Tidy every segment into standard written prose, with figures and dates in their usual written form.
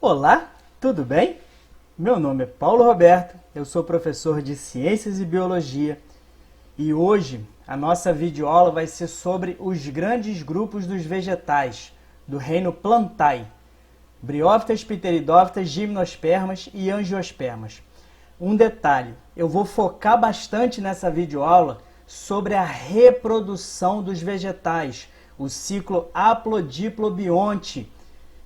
Olá, tudo bem? Meu nome é Paulo Roberto, eu sou professor de Ciências e Biologia e hoje a nossa videoaula vai ser sobre os grandes grupos dos vegetais do reino Plantae: Briófitas, Pteridófitas, Gimnospermas e Angiospermas. Um detalhe, eu vou focar bastante nessa videoaula sobre a reprodução dos vegetais, o ciclo haplodiplobionte,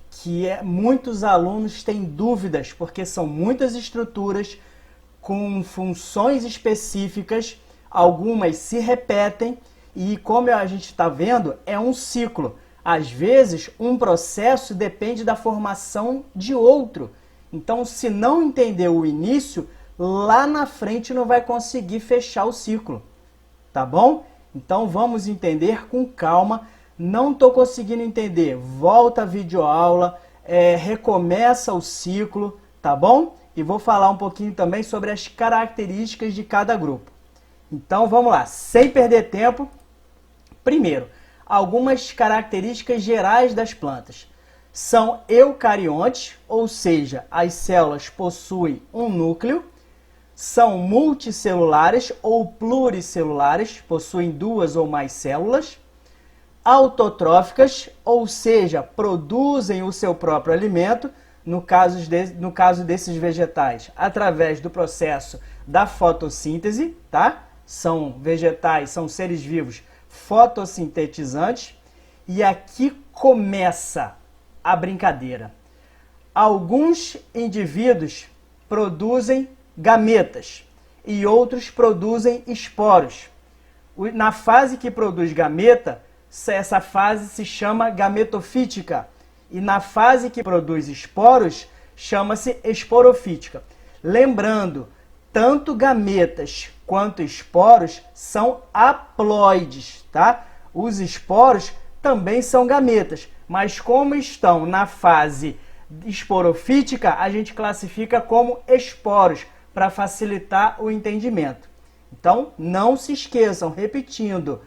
que muitos alunos têm dúvidas, porque são muitas estruturas com funções específicas, algumas se repetem e, como a gente está vendo, é um ciclo. Às vezes, um processo depende da formação de outro. Então, se não entender o início, lá na frente não vai conseguir fechar o ciclo. Tá bom? Então, vamos entender com calma. Não estou conseguindo entender, volta a videoaula, recomeça o ciclo, tá bom? E vou falar um pouquinho também sobre as características de cada grupo. Então vamos lá, sem perder tempo. Primeiro, algumas características gerais das plantas. São eucariontes, ou seja, as células possuem um núcleo. São multicelulares ou pluricelulares, possuem duas ou mais células. Autotróficas, ou seja, produzem o seu próprio alimento, no caso desses vegetais, através do processo da fotossíntese, tá? São vegetais, são seres vivos fotossintetizantes. E aqui começa a brincadeira. Alguns indivíduos produzem gametas e outros produzem esporos. Na fase que produz gameta, essa fase se chama gametofítica. E na fase que produz esporos, chama-se esporofítica. Lembrando, tanto gametas quanto esporos são haploides, tá? Os esporos também são gametas, mas como estão na fase esporofítica, a gente classifica como esporos, para facilitar o entendimento. Então, não se esqueçam, repetindo,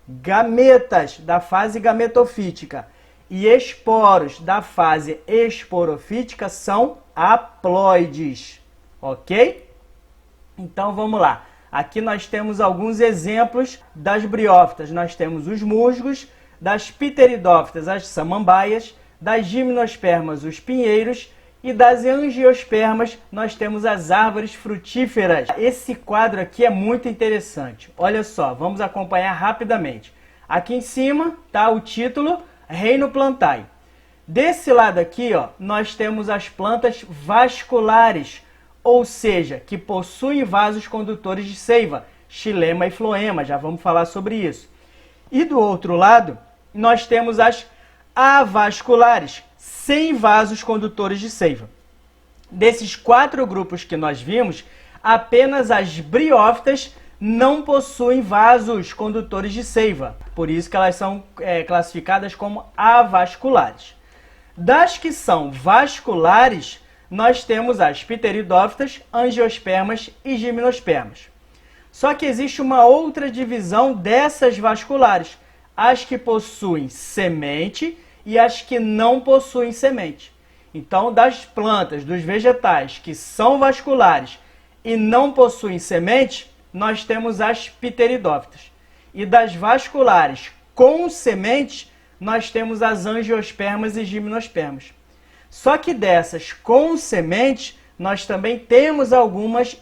gametas da fase gametofítica e esporos da fase esporofítica são haploides, ok? Então vamos lá. Aqui nós temos alguns exemplos das briófitas. Nós temos os musgos, das pteridófitas as samambaias, das gimnospermas os pinheiros e das angiospermas nós temos as árvores frutíferas. Esse quadro aqui é muito interessante. Olha só, vamos acompanhar rapidamente. Aqui em cima está o título Reino Plantae. Desse lado aqui, ó, nós temos as plantas vasculares, ou seja, que possuem vasos condutores de seiva, xilema e floema, já vamos falar sobre isso. E do outro lado, nós temos as avasculares, sem vasos condutores de seiva. Desses quatro grupos que nós vimos, apenas as briófitas não possuem vasos condutores de seiva. Por isso que elas são classificadas como avasculares. Das que são vasculares, nós temos as pteridófitas, angiospermas e gimnospermas. Só que existe uma outra divisão dessas vasculares, as que possuem semente e as que não possuem semente. Então, das plantas, dos vegetais que são vasculares e não possuem semente, nós temos as pteridófitas. E das vasculares com semente, nós temos as angiospermas e gimnospermas. Só que dessas com semente, nós também temos algumas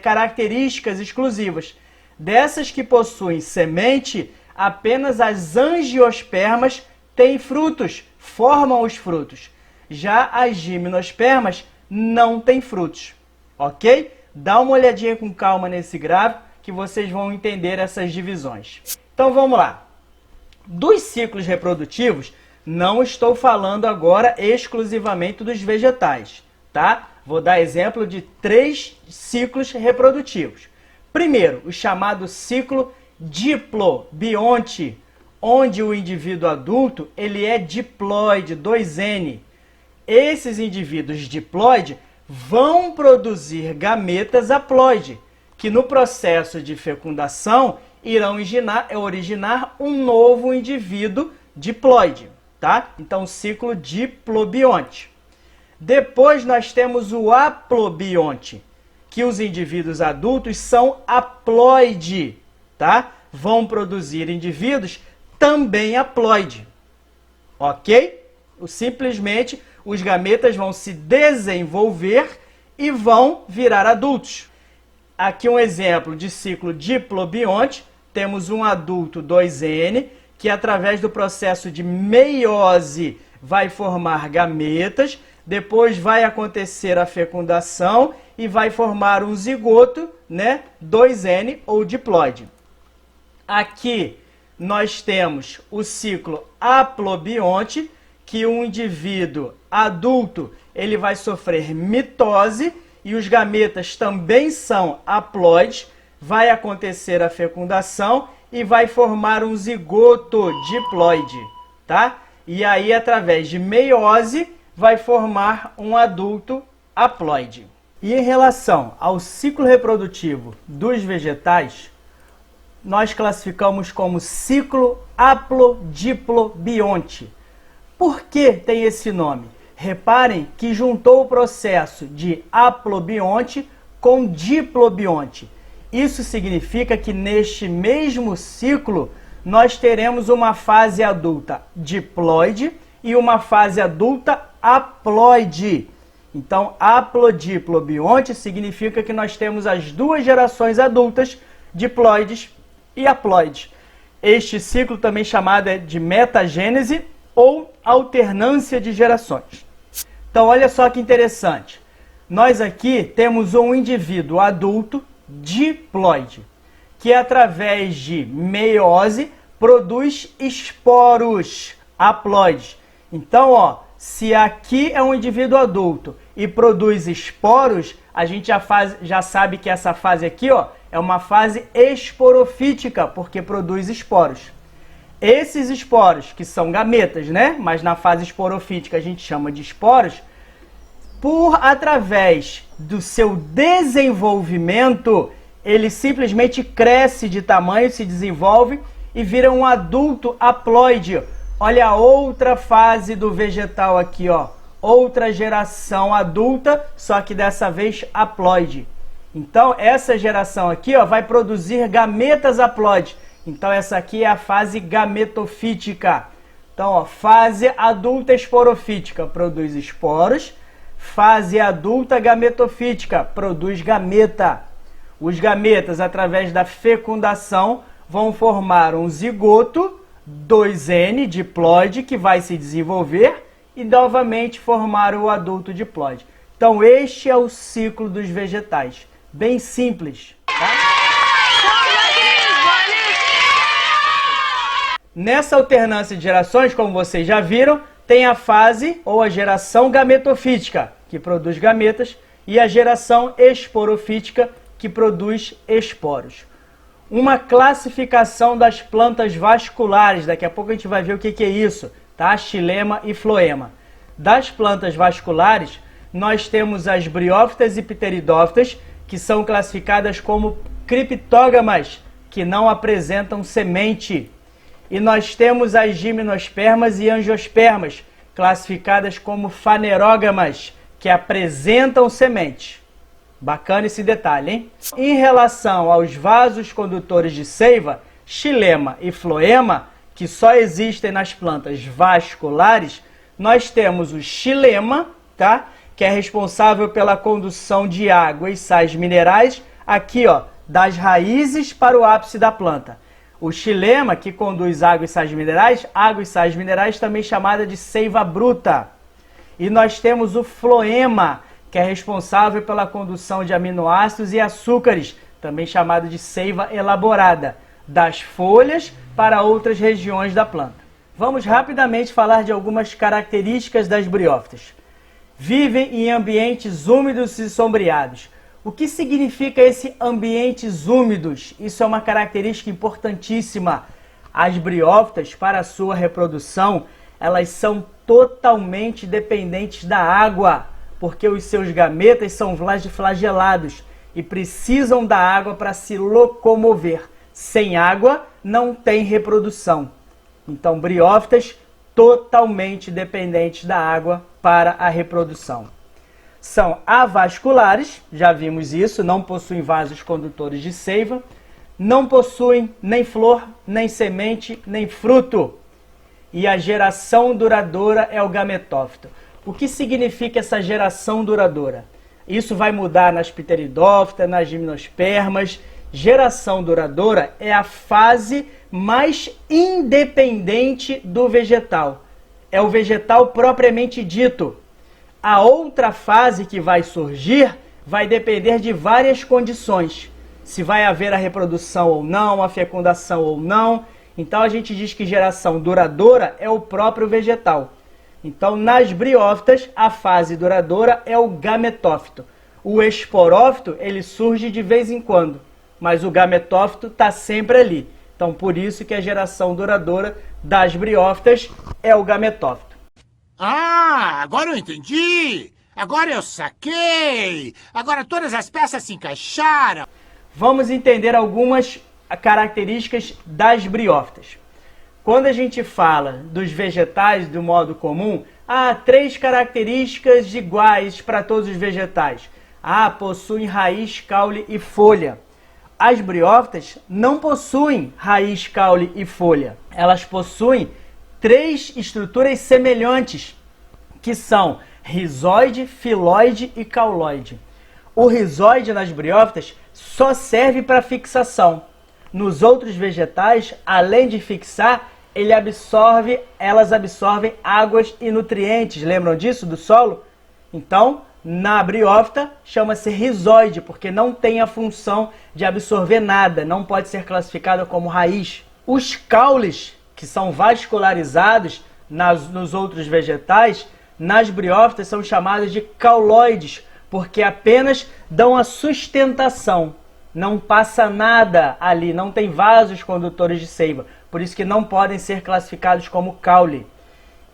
características exclusivas. Dessas que possuem semente, apenas as angiospermas têm frutos, formam os frutos. Já as gimnospermas não têm frutos, ok? Dá uma olhadinha com calma nesse gráfico que vocês vão entender essas divisões. Então vamos lá. Dos ciclos reprodutivos, não estou falando agora exclusivamente dos vegetais, tá? Vou dar exemplo de 3 ciclos reprodutivos. Primeiro, o chamado ciclo diplobionte, onde o indivíduo adulto ele é diploide, 2N. Esses indivíduos diploide vão produzir gametas haploide, que no processo de fecundação irão originar um novo indivíduo diploide, tá? Então, ciclo diplobionte. Depois nós temos o haplobionte, que os indivíduos adultos são haploide, tá? Vão produzir indivíduos também haploide, ok? Simplesmente os gametas vão se desenvolver e vão virar adultos. Aqui um exemplo de ciclo diplobionte, temos um adulto 2N, que através do processo de meiose vai formar gametas, depois vai acontecer a fecundação e vai formar um zigoto, né, 2N ou diploide. Aqui nós temos o ciclo haplobionte, que um indivíduo adulto ele vai sofrer mitose e os gametas também são haploides, vai acontecer a fecundação e vai formar um zigoto diploide, tá? E aí, através de meiose, vai formar um adulto haploide. E em relação ao ciclo reprodutivo dos vegetais, nós classificamos como ciclo haplodiplobionte. Por que tem esse nome? Reparem que juntou o processo de haplobionte com diplobionte. Isso significa que neste mesmo ciclo nós teremos uma fase adulta diploide e uma fase adulta haploide. Então, haplodiplobionte significa que nós temos as duas gerações adultas, diploides e haploides. Este ciclo também chamado de metagênese ou alternância de gerações. Então, olha só que interessante. Nós aqui temos um indivíduo adulto diploide, que através de meiose produz esporos haploides. Então, ó, se aqui é um indivíduo adulto e produz esporos, a gente já sabe que essa fase aqui, ó, é uma fase esporofítica, porque produz esporos. Esses esporos, que são gametas, né? Mas na fase esporofítica a gente chama de esporos, através do seu desenvolvimento, ele simplesmente cresce de tamanho, se desenvolve e vira um adulto haploide. Olha a outra fase do vegetal aqui, ó. Outra geração adulta, só que dessa vez haploide. Então, essa geração aqui, ó, vai produzir gametas haploides. Então, essa aqui é a fase gametofítica. Então, ó, fase adulta esporofítica produz esporos. Fase adulta gametofítica produz gameta. Os gametas, através da fecundação, vão formar um zigoto 2N diploide que vai se desenvolver e novamente formar o adulto diploide. Então, este é o ciclo dos vegetais. Bem simples, tá? Nessa alternância de gerações, como vocês já viram, tem a fase ou a geração gametofítica, que produz gametas, e a geração esporofítica, que produz esporos. Uma classificação das plantas vasculares, daqui a pouco a gente vai ver o que é isso, tá? Xilema e floema. Das plantas vasculares, nós temos as briófitas e pteridófitas, que são classificadas como criptógamas, que não apresentam semente. E nós temos as gimnospermas e angiospermas, classificadas como fanerógamas, que apresentam semente. Bacana esse detalhe, hein? Em relação aos vasos condutores de seiva, xilema e floema, que só existem nas plantas vasculares, nós temos o xilema, tá? Que é responsável pela condução de água e sais minerais, aqui, ó, das raízes para o ápice da planta. O xilema, que conduz água e sais minerais também chamada de seiva bruta. E nós temos o floema, que é responsável pela condução de aminoácidos e açúcares, também chamado de seiva elaborada, das folhas para outras regiões da planta. Vamos rapidamente falar de algumas características das briófitas. Vivem em ambientes úmidos e sombreados. O que significa esse ambientes úmidos? Isso é uma característica importantíssima. As briófitas, para a sua reprodução, elas são totalmente dependentes da água, porque os seus gametas são flagelados e precisam da água para se locomover. Sem água, não tem reprodução. Então, briófitas totalmente dependentes da água para a reprodução. São avasculares, já vimos isso, não possuem vasos condutores de seiva, não possuem nem flor, nem semente, nem fruto. E a geração duradoura é o gametófito. O que significa essa geração duradoura? Isso vai mudar nas pteridófitas, nas gimnospermas. Geração duradoura é a fase mais independente do vegetal. É o vegetal propriamente dito. A outra fase que vai surgir vai depender de várias condições. Se vai haver a reprodução ou não, a fecundação ou não. Então a gente diz que geração duradoura é o próprio vegetal. Então nas briófitas a fase duradoura é o gametófito. O esporófito ele surge de vez em quando, mas o gametófito está sempre ali. Então por isso que a geração duradoura das briófitas é o gametófito. Ah, agora eu entendi! Agora eu saquei! Agora todas as peças se encaixaram! Vamos entender algumas características das briófitas. Quando a gente fala dos vegetais do modo comum, há 3 características iguais para todos os vegetais. Possuem raiz, caule e folha. As briófitas não possuem raiz, caule e folha. Elas possuem 3 estruturas semelhantes, que são rizóide, filóide e cauloide. O rizóide nas briófitas só serve para fixação. Nos outros vegetais, além de fixar, elas absorvem águas e nutrientes. Lembram disso, do solo? Então, na briófita, chama-se rizóide, porque não tem a função de absorver nada, não pode ser classificada como raiz. Os caules, que são vascularizados nos outros vegetais, nas briófitas são chamados de cauloides, porque apenas dão a sustentação. Não passa nada ali, não tem vasos condutores de seiva, por isso que não podem ser classificados como caule.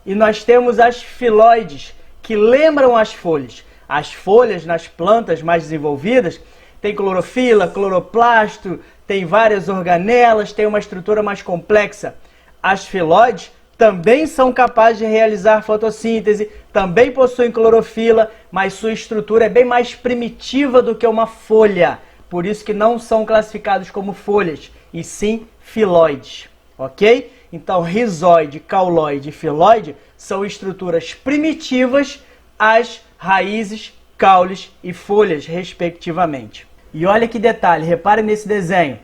E nós temos as filóides, que lembram as folhas. As folhas nas plantas mais desenvolvidas tem clorofila, cloroplasto, tem várias organelas, tem uma estrutura mais complexa. As filóides também são capazes de realizar fotossíntese, também possuem clorofila, mas sua estrutura é bem mais primitiva do que uma folha. Por isso que não são classificados como folhas, e sim filóides, ok? Então, rizóide, cauloide e filóide são estruturas primitivas às raízes, caules e folhas, respectivamente. E olha que detalhe, repare nesse desenho.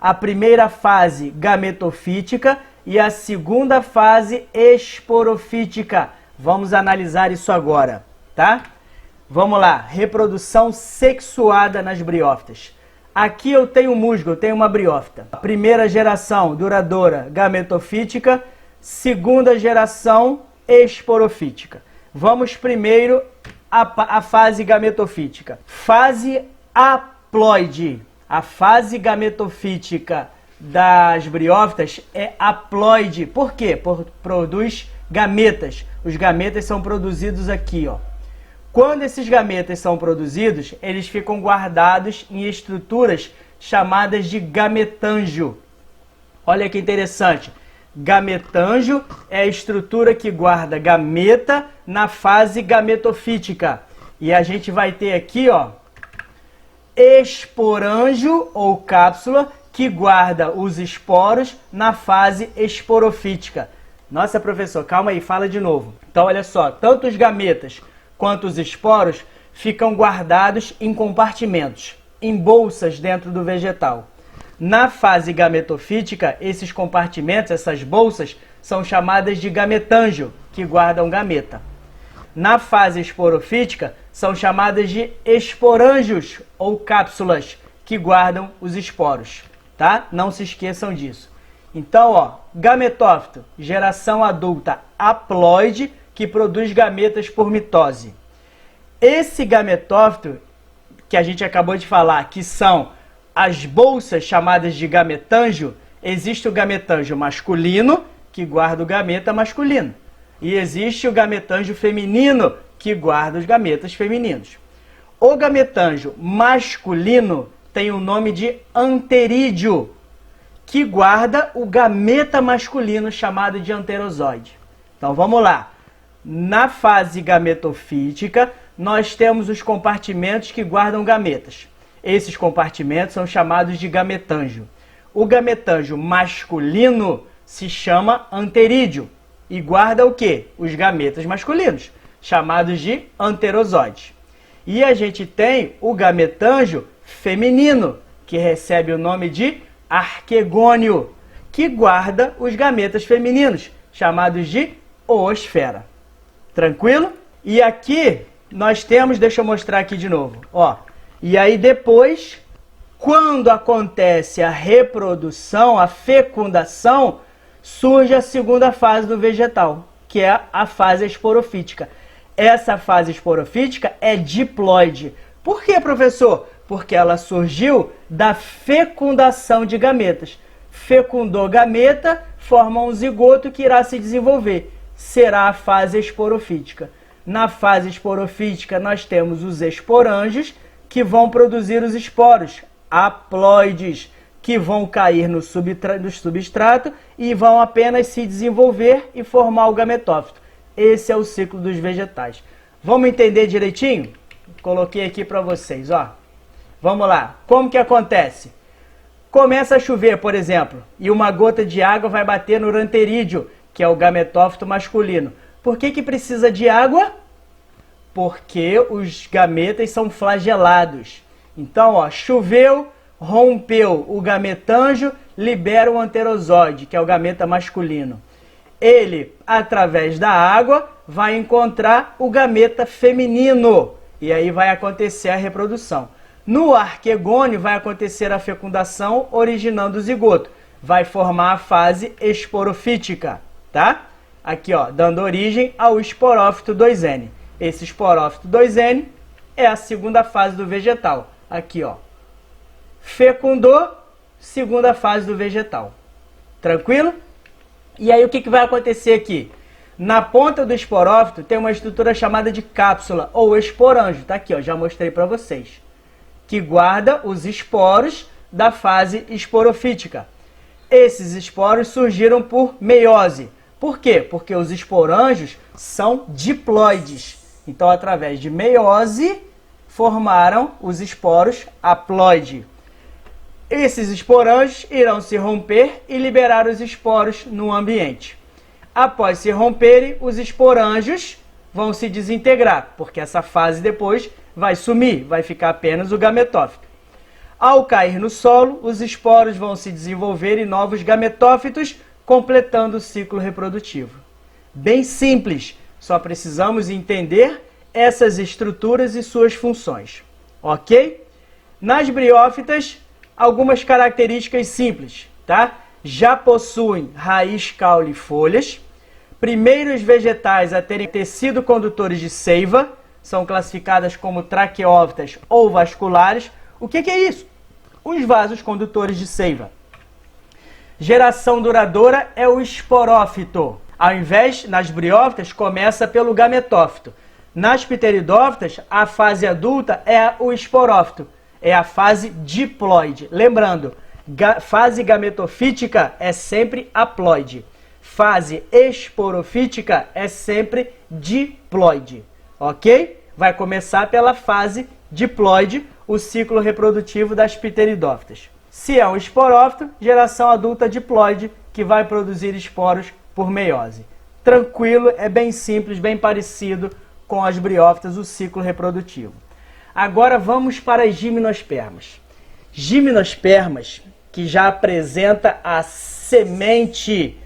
A primeira fase gametofítica e a segunda fase esporofítica. Vamos analisar isso agora, tá? Vamos lá, reprodução sexuada nas briófitas. Aqui eu tenho um musgo, eu tenho uma briófita. A primeira geração duradoura gametofítica, segunda geração esporofítica. Vamos primeiro à fase gametofítica. Fase haploide. A fase gametofítica das briófitas é haploide. Por quê? Produz gametas. Os gametas são produzidos aqui, ó. Quando esses gametas são produzidos, eles ficam guardados em estruturas chamadas de gametângio. Olha que interessante. Gametângio é a estrutura que guarda gameta na fase gametofítica. E a gente vai ter aqui, ó, esporângio ou cápsula que guarda os esporos na fase esporofítica. Nossa, professor, calma aí, fala de novo. Então, olha só, tanto os gametas quanto os esporos ficam guardados em compartimentos, em bolsas dentro do vegetal. Na fase gametofítica, esses compartimentos, essas bolsas, são chamadas de gametângio, que guardam gameta. Na fase esporofítica, são chamadas de esporângios ou cápsulas, que guardam os esporos, tá? Não se esqueçam disso. Então, ó, gametófito, geração adulta haploide, que produz gametas por mitose. Esse gametófito, que a gente acabou de falar, que são as bolsas chamadas de gametângio, existe o gametângio masculino, que guarda o gameta masculino. E existe o gametângio feminino, que guarda os gametas femininos. O gametângio masculino tem o nome de anterídeo, que guarda o gameta masculino chamado de anterozoide. Então vamos lá. Na fase gametofítica, nós temos os compartimentos que guardam gametas. Esses compartimentos são chamados de gametângio. O gametângio masculino se chama anterídeo e guarda o quê? Os gametas masculinos, chamados de anterosóides. E a gente tem o gametângio feminino, que recebe o nome de arquegônio, que guarda os gametas femininos, chamados de oosfera. Tranquilo? E aqui nós temos, deixa eu mostrar aqui de novo, ó. E aí depois, quando acontece a reprodução, a fecundação, surge a segunda fase do vegetal, que é a fase esporofítica. Essa fase esporofítica é diploide. Por quê, professor? Porque ela surgiu da fecundação de gametas. Fecundou gameta, forma um zigoto que irá se desenvolver. Será a fase esporofítica. Na fase esporofítica, nós temos os esporângios, que vão produzir os esporos, haploides, que vão cair no substrato e vão apenas se desenvolver e formar o gametófito. Esse é o ciclo dos vegetais. Vamos entender direitinho? Coloquei aqui para vocês, ó. Vamos lá. Como que acontece? Começa a chover, por exemplo, e uma gota de água vai bater no anterídeo, que é o gametófito masculino. Por que precisa de água? Porque os gametas são flagelados. Então, ó, choveu, rompeu o gametângio, libera o anterosóide, que é o gameta masculino. Ele, através da água, vai encontrar o gameta feminino. E aí vai acontecer a reprodução. No arquegônio vai acontecer a fecundação, originando o zigoto. Vai formar a fase esporofítica, tá? Aqui, ó, dando origem ao esporófito 2N. Esse esporófito 2N é a segunda fase do vegetal. Aqui, ó. Fecundou, segunda fase do vegetal. Tranquilo? E aí o que vai acontecer aqui? Na ponta do esporófito tem uma estrutura chamada de cápsula ou esporângio. Tá aqui, ó, já mostrei para vocês. Que guarda os esporos da fase esporofítica. Esses esporos surgiram por meiose. Por quê? Porque os esporângios são diploides. Então, através de meiose, formaram os esporos haploide. Esses esporângios irão se romper e liberar os esporos no ambiente. Após se romperem, os esporângios vão se desintegrar, porque essa fase depois vai sumir, vai ficar apenas o gametófito. Ao cair no solo, os esporos vão se desenvolver em novos gametófitos, completando o ciclo reprodutivo. Bem simples, só precisamos entender essas estruturas e suas funções. Ok? Nas briófitas, algumas características simples, tá? Já possuem raiz, caule e folhas. Primeiros vegetais a terem tecido condutores de seiva, são classificadas como traqueófitas ou vasculares. O que é isso? Os vasos condutores de seiva. Geração duradoura é o esporófito. Ao invés, nas briófitas, começa pelo gametófito. Nas pteridófitas, a fase adulta é o esporófito. É a fase diploide. Lembrando, fase gametofítica é sempre haploide. Fase esporofítica é sempre diploide. Ok? Vai começar pela fase diploide, o ciclo reprodutivo das pteridófitas. Se é um esporófito, geração adulta diploide, que vai produzir esporos por meiose. Tranquilo, é bem simples, bem parecido com as briófitas, o ciclo reprodutivo. Agora vamos para as gimnospermas. Gimnospermas, que já apresenta a semente.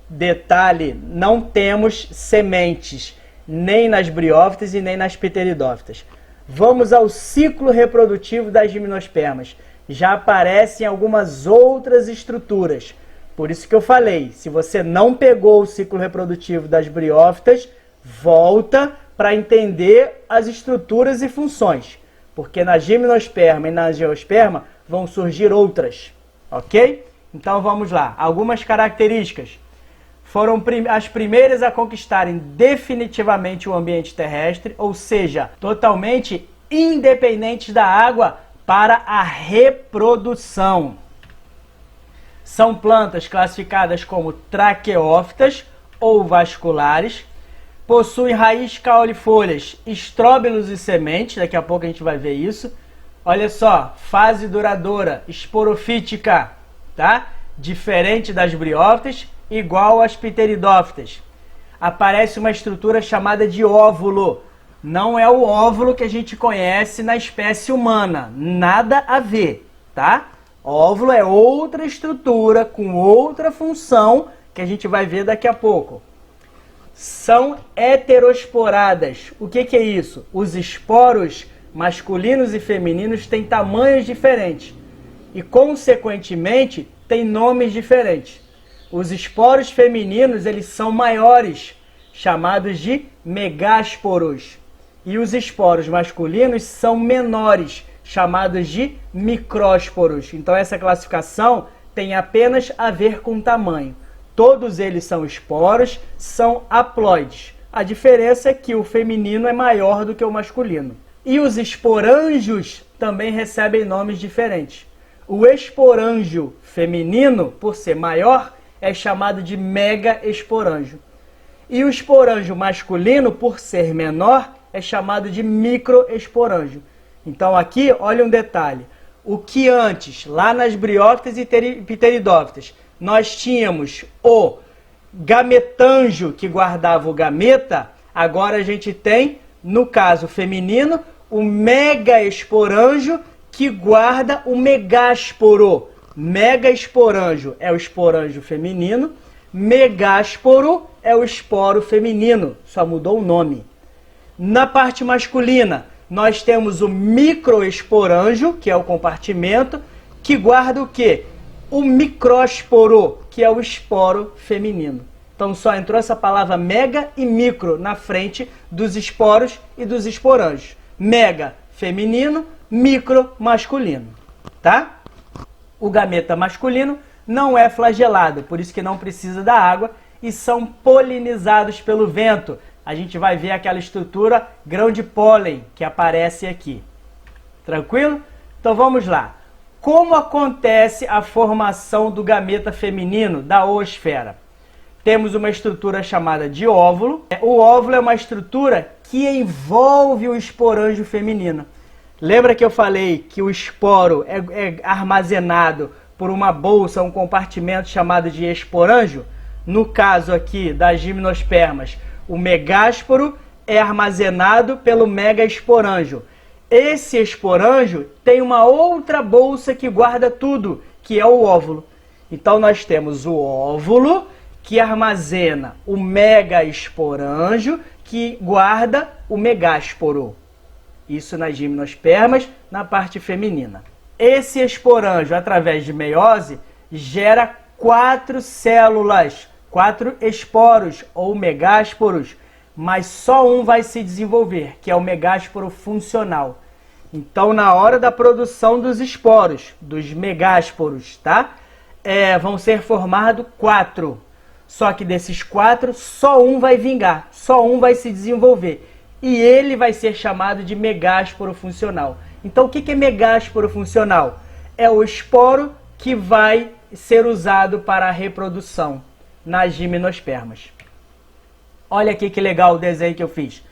Detalhe, não temos sementes, nem nas briófitas e nem nas pteridófitas. Vamos ao ciclo reprodutivo das gimnospermas. Já aparecem algumas outras estruturas. Por isso que eu falei, se você não pegou o ciclo reprodutivo das briófitas, volta para entender as estruturas e funções. Porque na gimnosperma e na angiosperma vão surgir outras. Ok? Então vamos lá. Algumas características. Foram as primeiras a conquistarem definitivamente o ambiente terrestre, ou seja, totalmente independentes da água para a reprodução. São plantas classificadas como traqueófitas ou vasculares, possuem raiz, caule, folhas, estróbilos e sementes, daqui a pouco a gente vai ver isso. Olha só, fase duradoura, esporofítica, tá? Diferente das briófitas, igual às pteridófitas. Aparece uma estrutura chamada de óvulo. Não é o óvulo que a gente conhece na espécie humana, nada a ver, tá? Óvulo é outra estrutura com outra função que a gente vai ver daqui a pouco. São heterosporadas. O que é isso? Os esporos masculinos e femininos têm tamanhos diferentes e, consequentemente, têm nomes diferentes. Os esporos femininos, eles são maiores, chamados de megásporos. E os esporos masculinos são menores, chamados de micrósporos. Então essa classificação tem apenas a ver com tamanho. Todos eles são esporos, são haploides. A diferença é que o feminino é maior do que o masculino. E os esporângios também recebem nomes diferentes. O esporângio feminino, por ser maior, é chamado de megaesporângio. E o esporângio masculino, por ser menor, é chamado de microesporângio. Então aqui, olha um detalhe. O que antes, lá nas briófitas e pteridófitas, nós tínhamos o gametângio que guardava o gameta, agora a gente tem, no caso feminino, o megaesporângio que guarda o megásporo. Megaesporângio é o esporângio feminino, megásporo é o esporo feminino, só mudou o nome. Na parte masculina, nós temos o microesporângio, que é o compartimento, que guarda o quê? O micrósporo, que é o esporo feminino. Então só entrou essa palavra mega e micro na frente dos esporos e dos esporângios. Mega feminino, micro masculino, tá? O gameta masculino não é flagelado, por isso que não precisa da água e são polinizados pelo vento. A gente vai ver aquela estrutura grão de pólen que aparece aqui. Tranquilo? Então vamos lá. Como acontece a formação do gameta feminino da oosfera? Temos uma estrutura chamada de óvulo. O óvulo é uma estrutura que envolve o esporângio feminino. Lembra que eu falei que o esporo é armazenado por uma bolsa, um compartimento chamado de esporângio? No caso aqui das gimnospermas, o megásporo é armazenado pelo megaesporângio. Esse esporângio tem uma outra bolsa que guarda tudo, que é o óvulo. Então nós temos o óvulo, que armazena o megaesporângio, que guarda o megásporo. Isso nas gimnospermas, na parte feminina. Esse esporângio, através de meiose, gera 4 células, 4 esporos ou megásporos, mas só um vai se desenvolver, que é o megásporo funcional. Então, na hora da produção dos esporos, dos megásporos, tá? Vão ser formados 4. Só que desses 4, só um vai vingar, só um vai se desenvolver. E ele vai ser chamado de megásporo funcional. Então, o que é megásporo funcional? É o esporo que vai ser usado para a reprodução nas gimnospermas. Olha aqui que legal o desenho que eu fiz.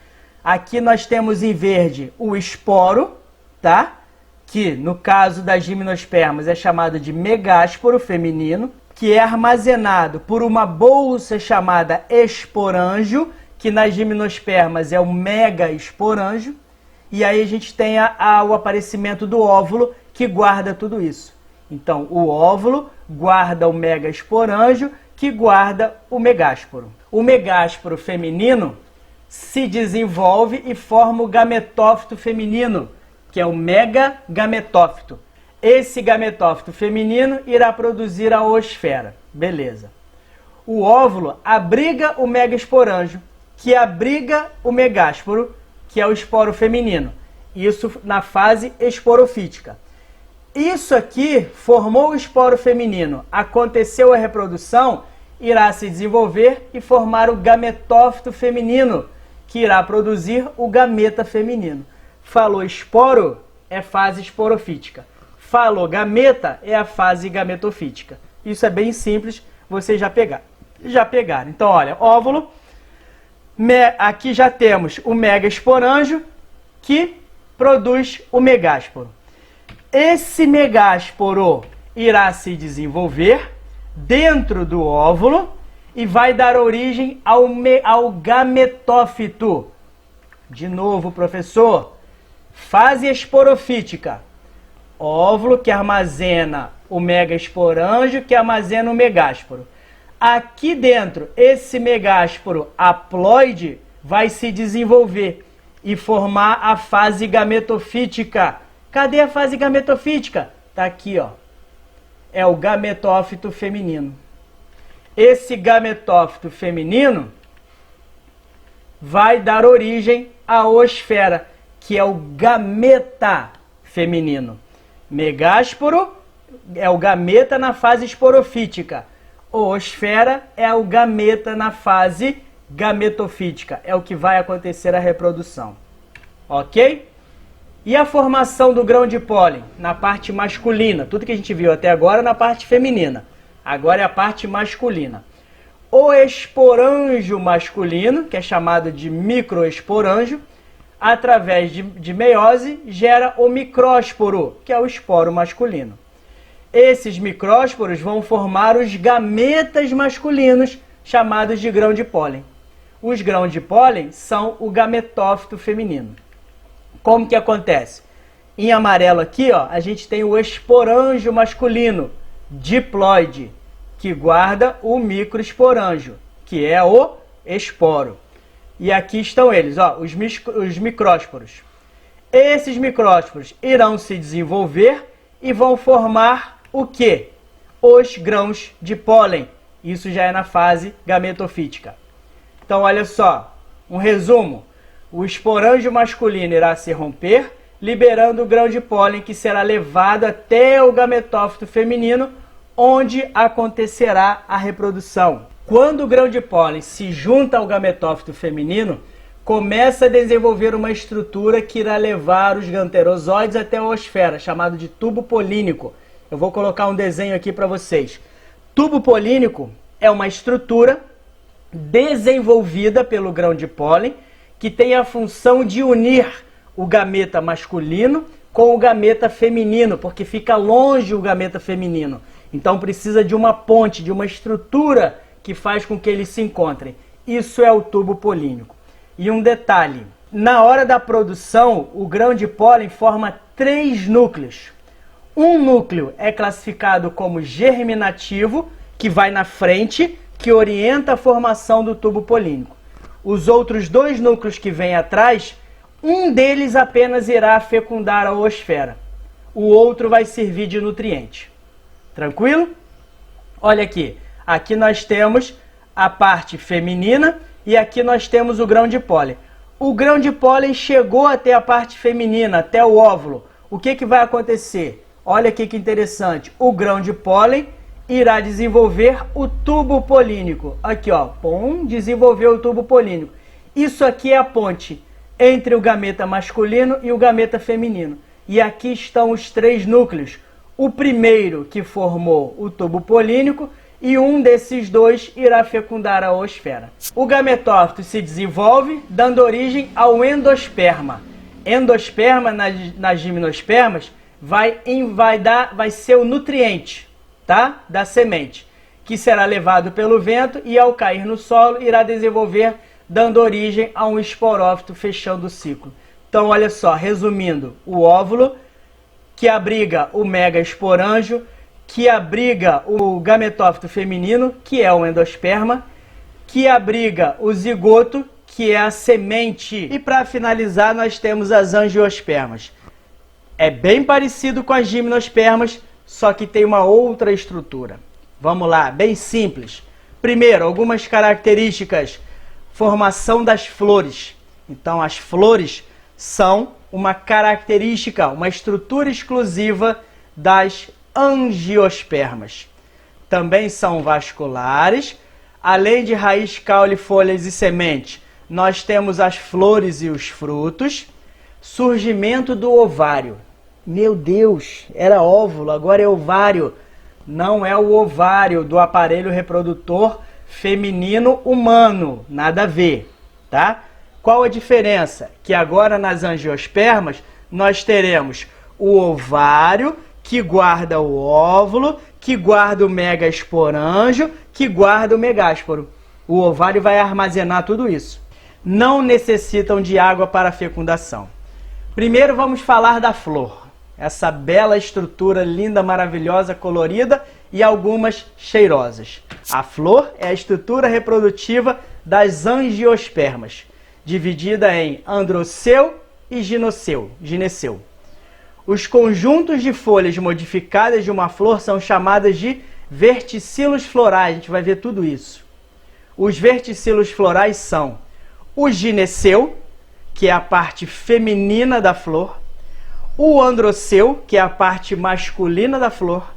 Aqui nós temos em verde o esporo, tá? Que no caso das gimnospermas é chamado de megásporo feminino, que é armazenado por uma bolsa chamada esporângio, que nas gimnospermas é o megaesporângio, e aí a gente tem o aparecimento do óvulo que guarda tudo isso. Então, o óvulo guarda o megaesporângio, que guarda o megásporo. O megásporo feminino se desenvolve e forma o gametófito feminino, que é o megagametófito. Esse gametófito feminino irá produzir a oosfera. Beleza. O óvulo abriga o megaesporângio, que abriga o megásporo, que é o esporo feminino. Isso na fase esporofítica. Isso aqui formou o esporo feminino, aconteceu a reprodução, irá se desenvolver e formar o gametófito feminino, que irá produzir o gameta feminino. Falou esporo, é fase esporofítica. Falou gameta, é a fase gametofítica. Isso é bem simples, você já pegar. Já pegaram. Então, olha, óvulo, aqui já temos o megasporângio que produz o megásporo. Esse megásporo irá se desenvolver dentro do óvulo e vai dar origem ao gametófito. De novo, professor, fase esporofítica. Óvulo que armazena o megasporângio, que armazena o megásporo. Aqui dentro, esse megásporo haploide vai se desenvolver e formar a fase gametofítica. Cadê a fase gametofítica? Tá aqui, ó. É o gametófito feminino. Esse gametófito feminino vai dar origem à oosfera, que é o gameta feminino. Megásporo é o gameta na fase esporofítica. Oosfera é o gameta na fase gametofítica. É o que vai acontecer a reprodução. Ok? E a formação do grão de pólen na parte masculina? Tudo que a gente viu até agora na parte feminina. Agora é a parte masculina. O esporângio masculino, que é chamado de microesporângio, através de meiose, gera o micrósporo, que é o esporo masculino. Esses micrósporos vão formar os gametas masculinos, chamados de grão de pólen. Os grãos de pólen são o gametófito feminino. Como que acontece? Em amarelo aqui, ó, a gente tem o esporângio masculino, diploide, que guarda o microesporângio, que é o esporo. E aqui estão eles, ó, os micrósporos. Esses micrósporos irão se desenvolver e vão formar o quê? Os grãos de pólen. Isso já é na fase gametofítica. Então, olha só, um resumo. O esporângio masculino irá se romper, liberando o grão de pólen que será levado até o gametófito feminino, onde acontecerá a reprodução. Quando o grão de pólen se junta ao gametófito feminino, começa a desenvolver uma estrutura que irá levar os ganterozoides até a oosfera, chamado de tubo polínico. Eu vou colocar um desenho aqui para vocês. Tubo polínico é uma estrutura desenvolvida pelo grão de pólen que tem a função de unir o gameta masculino com o gameta feminino, porque fica longe o gameta feminino. Então precisa de uma ponte, de uma estrutura que faz com que eles se encontrem. Isso é o tubo polínico. E um detalhe, na hora da produção, o grão de pólen forma 3 núcleos. Um núcleo é classificado como germinativo, que vai na frente, que orienta a formação do tubo polínico. Os outros 2 núcleos que vêm atrás, um deles apenas irá fecundar a oosfera. O outro vai servir de nutriente. Tranquilo? Olha aqui. Aqui nós temos a parte feminina e aqui nós temos o grão de pólen. O grão de pólen chegou até a parte feminina, até o óvulo. O que vai acontecer? Olha aqui que interessante. O grão de pólen irá desenvolver o tubo polínico. Aqui, ó, pum, desenvolveu o tubo polínico. Isso aqui é a ponte entre o gameta masculino e o gameta feminino. E aqui estão os 3 núcleos. O primeiro que formou o tubo polínico e um desses 2 irá fecundar a oosfera. O gametófito se desenvolve dando origem ao endosperma. Endosperma nas gimnospermas vai ser o nutriente, tá? Da semente, que será levado pelo vento e ao cair no solo irá desenvolver, dando origem a um esporófito fechando o ciclo. Então olha só, resumindo, o óvulo que abriga o megasporângio, que abriga o gametófito feminino, que é o endosperma, que abriga o zigoto, que é a semente. E para finalizar, nós temos as angiospermas. É bem parecido com as gimnospermas, só que tem uma outra estrutura. Vamos lá, bem simples. Primeiro, algumas características. Formação das flores. Então, as flores são uma característica, uma estrutura exclusiva das angiospermas. Também são vasculares. Além de raiz, caule, folhas e semente, nós temos as flores e os frutos. Surgimento do ovário. Meu Deus, era óvulo, agora é ovário. Não é o ovário do aparelho reprodutor feminino humano, nada a ver, tá? Qual a diferença? Que agora nas angiospermas nós teremos o ovário, que guarda o óvulo, que guarda o megasporângio, que guarda o megásporo. O ovário vai armazenar tudo isso. Não necessitam de água para a fecundação. Primeiro vamos falar da flor. Essa bela estrutura linda, maravilhosa, colorida e algumas cheirosas. A flor é a estrutura reprodutiva das angiospermas, dividida em androceu e gineceu. Os conjuntos de folhas modificadas de uma flor são chamadas de verticilos florais. A gente vai ver tudo isso. Os verticilos florais são o gineceu, que é a parte feminina da flor, o androceu, que é a parte masculina da flor,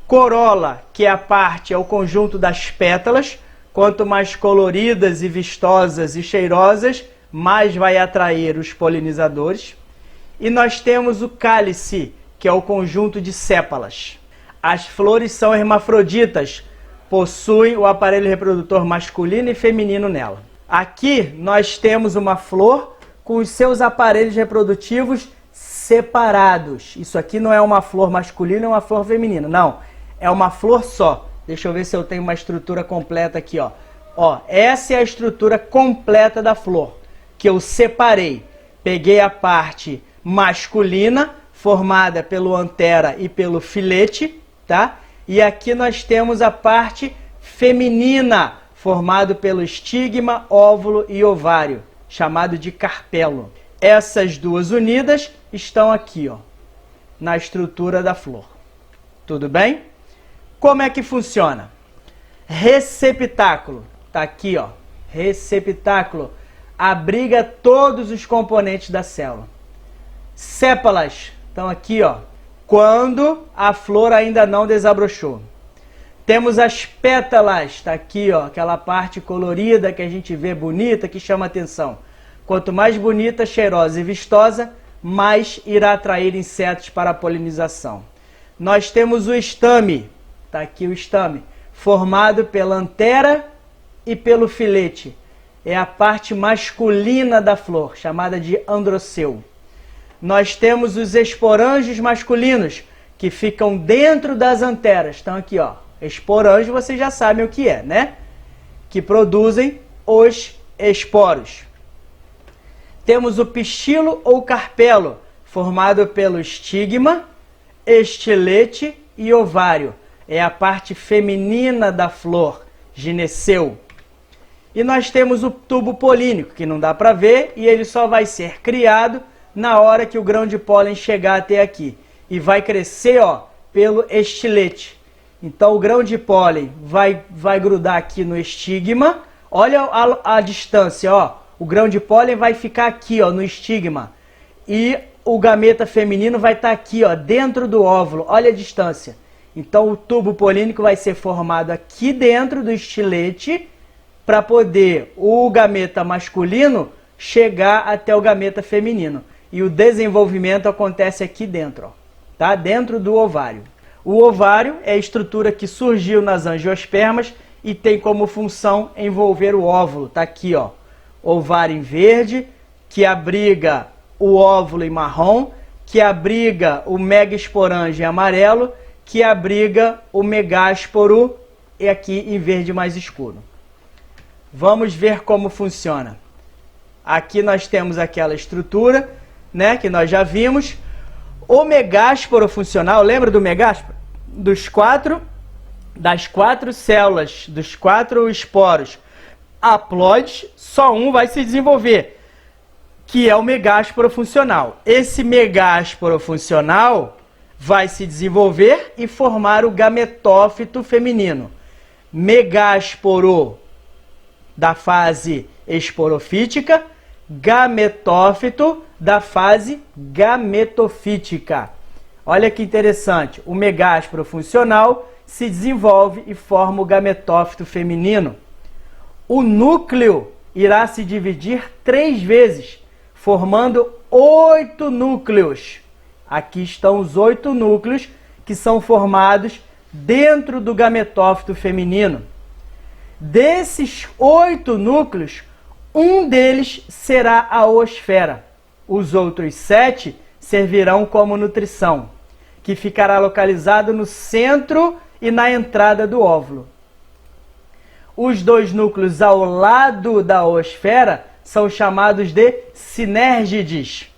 corola, que é o conjunto das pétalas. Quanto mais coloridas e vistosas e cheirosas, mais vai atrair os polinizadores. E nós temos o cálice, que é o conjunto de sépalas. As flores são hermafroditas, possuem o aparelho reprodutor masculino e feminino nela. Aqui nós temos uma flor com os seus aparelhos reprodutivos separados. Isso aqui não é uma flor masculina, é uma flor feminina. Não, é uma flor só. Deixa eu ver se eu tenho uma estrutura completa aqui, ó. Ó, essa é a estrutura completa da flor, que eu separei. Peguei a parte masculina, formada pelo antera e pelo filete, tá? E aqui nós temos a parte feminina, formado pelo estigma, óvulo e ovário, chamado de carpelo. Essas duas unidas estão aqui, ó, na estrutura da flor. Tudo bem? Como é que funciona? Receptáculo, tá aqui, ó. Receptáculo abriga todos os componentes da célula. Sépalas estão aqui, ó, quando a flor ainda não desabrochou. Temos as pétalas, está aqui, ó, aquela parte colorida que a gente vê bonita, que chama atenção. Quanto mais bonita, cheirosa e vistosa, mais irá atrair insetos para a polinização. Nós temos o estame, está aqui o estame, formado pela antera e pelo filete. É a parte masculina da flor, chamada de androceu. Nós temos os esporângios masculinos, que ficam dentro das anteras. Estão aqui, ó. Esporângio, vocês já sabem o que é, né? Que produzem os esporos. Temos o pistilo ou carpelo, formado pelo estigma, estilete e ovário. É a parte feminina da flor, gineceu. E nós temos o tubo polínico, que não dá para ver, e ele só vai ser criado na hora que o grão de pólen chegar até aqui. E vai crescer, ó, pelo estilete. Então o grão de pólen vai grudar aqui no estigma. Olha a distância, ó. O grão de pólen vai ficar aqui, ó, no estigma. E o gameta feminino vai estar aqui, ó, dentro do óvulo. Olha a distância. Então o tubo polínico vai ser formado aqui dentro do estilete para poder o gameta masculino chegar até o gameta feminino. E o desenvolvimento acontece aqui dentro, ó, tá? Dentro do ovário. O ovário é a estrutura que surgiu nas angiospermas e tem como função envolver o óvulo. Tá aqui, ó, ovário em verde, que abriga o óvulo em marrom, que abriga o megasporângio em amarelo, que abriga o megásporo e aqui em verde mais escuro. Vamos ver como funciona. Aqui nós temos aquela estrutura, né, que nós já vimos. O megásporo funcional, lembra do megásporo? Das quatro células, dos 4 esporos haploides, só um vai se desenvolver, que é o megásporo funcional. Esse megásporo funcional vai se desenvolver e formar o gametófito feminino. Megásporo da fase esporofítica, gametófito da fase gametofítica. Olha que interessante, o megásporo funcional se desenvolve e forma o gametófito feminino. O núcleo irá se dividir 3 vezes, formando 8 núcleos. Aqui estão os 8 núcleos que são formados dentro do gametófito feminino. Desses 8 núcleos, um deles será a oosfera. Os outros 7 servirão como nutrição, que ficará localizado no centro e na entrada do óvulo. Os 2 núcleos ao lado da oosfera são chamados de sinérgides.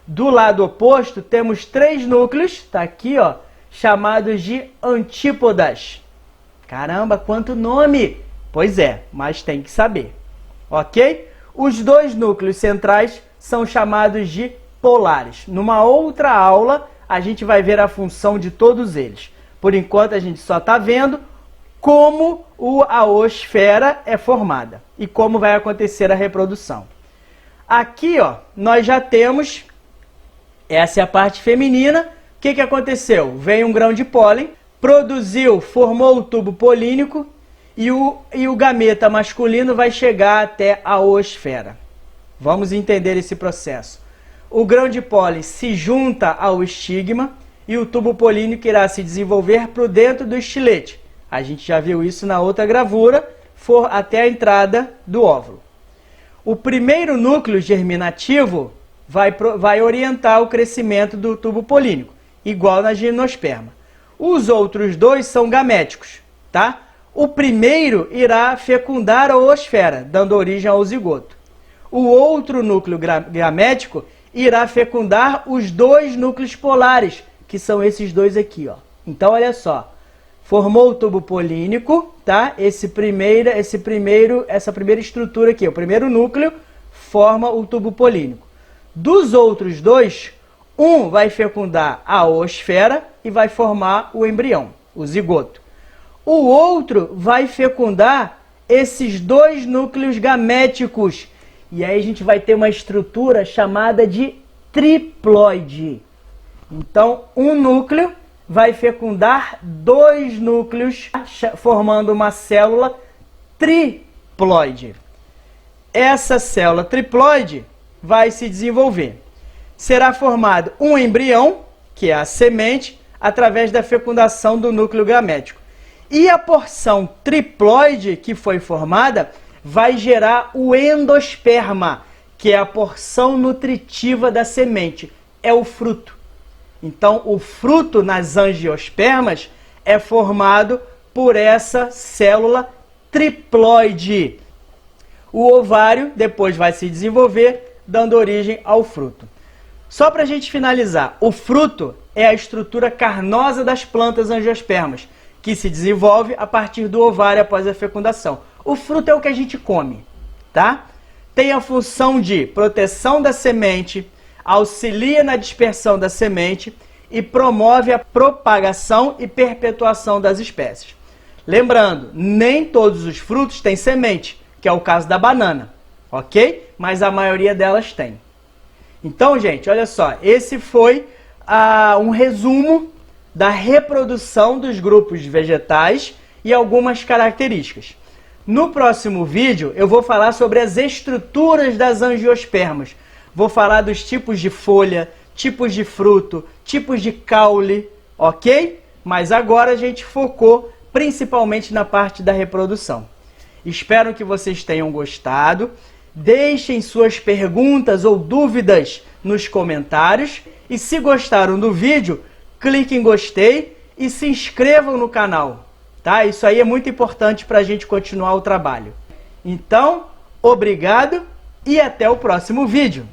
Do lado oposto, temos 3 núcleos, está aqui, ó, chamados de antípodas. Caramba, quanto nome! Pois é, mas tem que saber, ok? Os 2 núcleos centrais são chamados de polares. Numa outra aula, a gente vai ver a função de todos eles. Por enquanto, a gente só está vendo como a oosfera é formada e como vai acontecer a reprodução. Aqui, ó, nós já temos, essa é a parte feminina. O que aconteceu? Veio um grão de pólen, produziu, formou o tubo polínico e o gameta masculino vai chegar até a oosfera. Vamos entender esse processo. O grão de pólen se junta ao estigma e o tubo polínico irá se desenvolver para dentro do estilete. A gente já viu isso na outra gravura, até a entrada do óvulo. O primeiro núcleo germinativo vai orientar o crescimento do tubo polínico, igual na gimnosperma. Os outros 2 são gaméticos, tá? O primeiro irá fecundar a oosfera, dando origem ao zigoto. O outro núcleo gamético irá fecundar os 2 núcleos polares, que são esses 2 aqui, ó. Então, olha só. Formou o tubo polínico, tá? Essa primeira estrutura aqui, o primeiro núcleo, forma o tubo polínico. Dos outros 2, um vai fecundar a oosfera e vai formar o embrião, o zigoto. O outro vai fecundar esses 2 núcleos gaméticos. E aí a gente vai ter uma estrutura chamada de triploide. Então, um núcleo vai fecundar 2 núcleos, formando uma célula triploide. Essa célula triploide vai se desenvolver. Será formado um embrião, que é a semente, através da fecundação do núcleo gamético. E a porção triploide que foi formada vai gerar o endosperma, que é a porção nutritiva da semente, é o fruto. Então, o fruto nas angiospermas é formado por essa célula triploide. O ovário depois vai se desenvolver, dando origem ao fruto. Só para a gente finalizar, o fruto é a estrutura carnosa das plantas angiospermas, que se desenvolve a partir do ovário após a fecundação. O fruto é o que a gente come, tá? Tem a função de proteção da semente, auxilia na dispersão da semente e promove a propagação e perpetuação das espécies. Lembrando, nem todos os frutos têm semente, que é o caso da banana, ok? Mas a maioria delas tem. Então, gente, olha só, esse foi um resumo da reprodução dos grupos vegetais e algumas características. No próximo vídeo, eu vou falar sobre as estruturas das angiospermas. Vou falar dos tipos de folha, tipos de fruto, tipos de caule, ok? Mas agora a gente focou principalmente na parte da reprodução. Espero que vocês tenham gostado. Deixem suas perguntas ou dúvidas nos comentários. E se gostaram do vídeo, clique em gostei e se inscrevam no canal. Tá? Isso aí é muito importante para a gente continuar o trabalho. Então, obrigado e até o próximo vídeo.